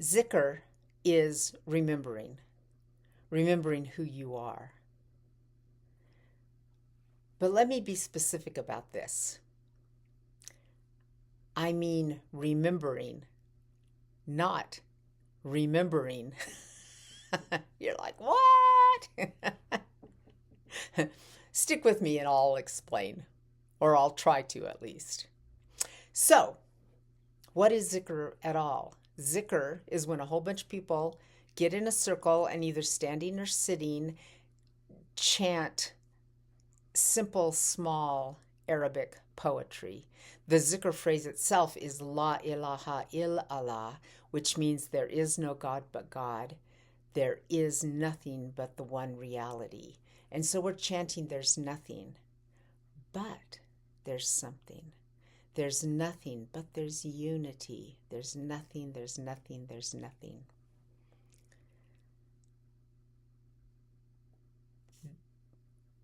Zikr is remembering who you are. But let me be specific about this. I mean remembering, not remembering. You're like, what? Stick with me and I'll explain, or I'll try to at least. So, what is zikr at all? Zikr is when a whole bunch of people get in a circle and either standing or sitting chant simple, small Arabic poetry. The zikr phrase itself is La ilaha illallah, which means there is no God but God. There is nothing but the one reality. And so we're chanting there's nothing, but there's something. There's nothing, but there's unity. There's nothing, there's nothing, there's nothing.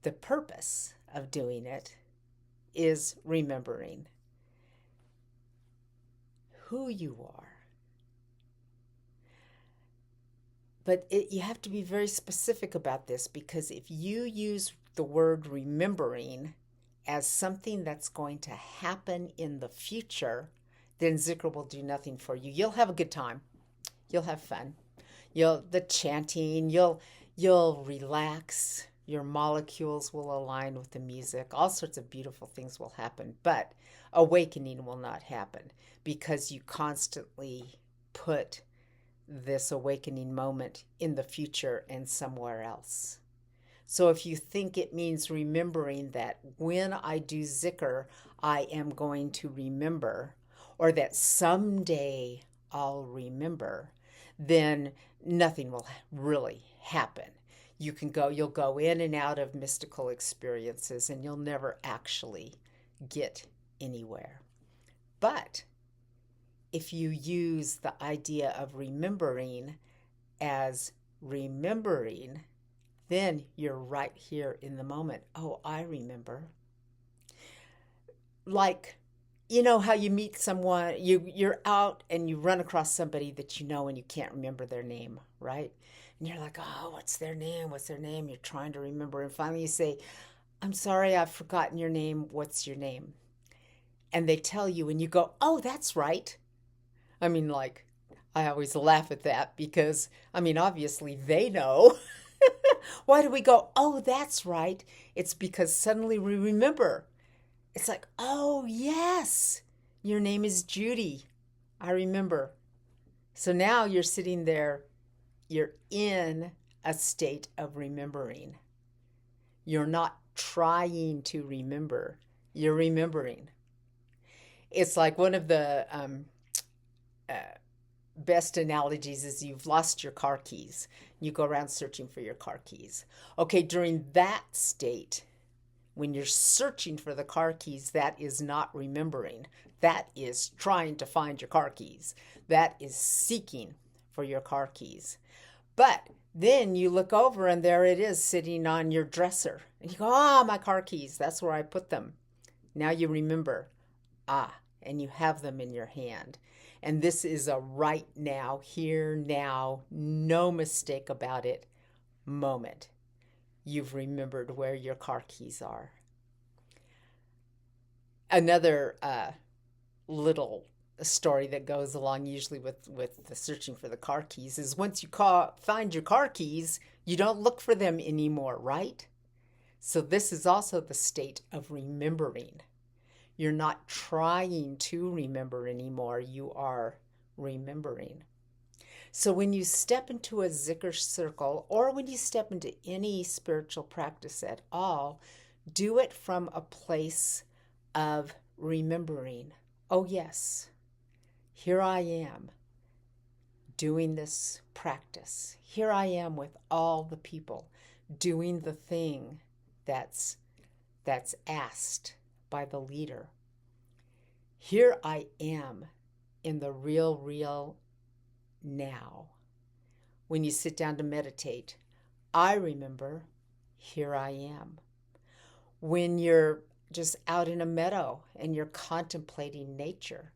The purpose of doing it is remembering who you are. But you have to be very specific about this, because if you use the word remembering as something that's going to happen in the future, then zikr will do nothing for you. You'll have a good time. You'll have fun. The chanting, you'll relax. Your molecules will align with the music. All sorts of beautiful things will happen, but awakening will not happen because you constantly put this awakening moment in the future and somewhere else. So if you think it means remembering that when I do zikr, I am going to remember, or that someday I'll remember, then nothing will really happen. You'll go in and out of mystical experiences and you'll never actually get anywhere. But if you use the idea of remembering as remembering, then you're right here in the moment. Oh, I remember. Like, you know how you meet someone, you're out and you run across somebody that you know and you can't remember their name, right? And you're like, oh, what's their name? What's their name? You're trying to remember. And finally you say, I'm sorry, I've forgotten your name. What's your name? And they tell you and you go, oh, that's right. I mean, like, I always laugh at that because, I mean, obviously they know. Why do we go, oh, that's right? It's because suddenly we remember. It's like, oh, yes, your name is Judy. I remember. So now you're sitting there, you're in a state of remembering. You're not trying to remember, you're remembering. It's like one of the uh, best analogies is you've lost your car keys. You go around searching for your car keys. Okay, during that state, when you're searching for the car keys, that is not remembering. That is trying to find your car keys. That is seeking for your car keys. But then you look over and there it is sitting on your dresser. And you go, ah, my car keys. That's where I put them. Now you remember. And you have them in your hand. And this is a right now, here, now, no mistake about it moment. You've remembered where your car keys are. Another little story that goes along usually with the searching for the car keys is once you find your car keys, you don't look for them anymore, right? So this is also the state of remembering. You're not trying to remember anymore. You are remembering. So when you step into a zikr circle or when you step into any spiritual practice at all, do it from a place of remembering. Oh, yes, here I am doing this practice. Here I am with all the people doing the thing that's asked by the leader. Here I am in the real now. When you sit down to meditate, I remember, here I am. When you're just out in a meadow and you're contemplating nature,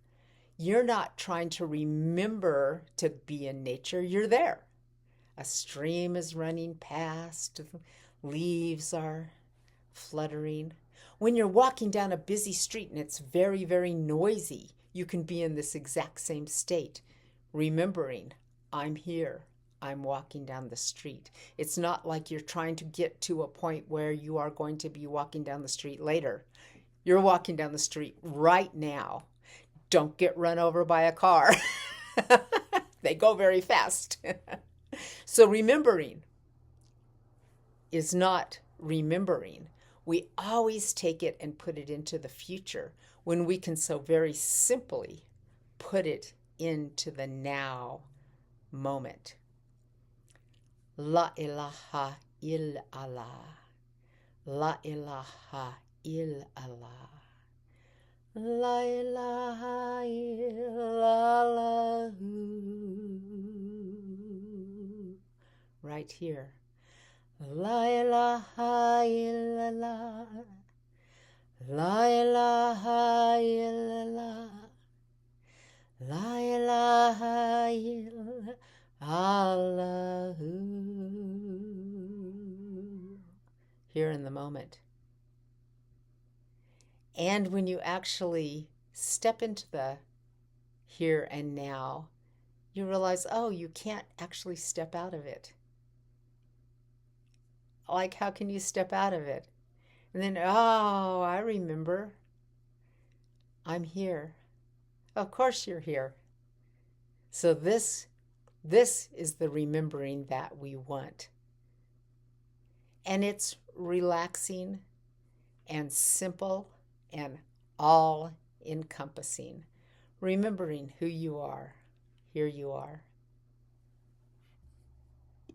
You're not trying to remember to be in nature. You're there. A stream is running past, leaves are fluttering. When you're walking down a busy street and it's very, very noisy, you can be in this exact same state, remembering, I'm here. I'm walking down the street. It's not like you're trying to get to a point where you are going to be walking down the street later. You're walking down the street right now. Don't get run over by a car. They go very fast. So remembering is not remembering. We always take it and put it into the future when we can so very simply put it into the now moment. La ilaha illallah. La ilaha illallah. La ilaha illallah. Right here. La ilaha illallah. La ilaha illallah. La ilaha illallah. Here in the moment. And when you actually step into the here and now, you realize, oh, you can't actually step out of it. Like, how can you step out of it? And then, oh, I remember. I'm here. Of course you're here. So this is the remembering that we want. And it's relaxing and simple and all encompassing. Remembering who you are. Here you are.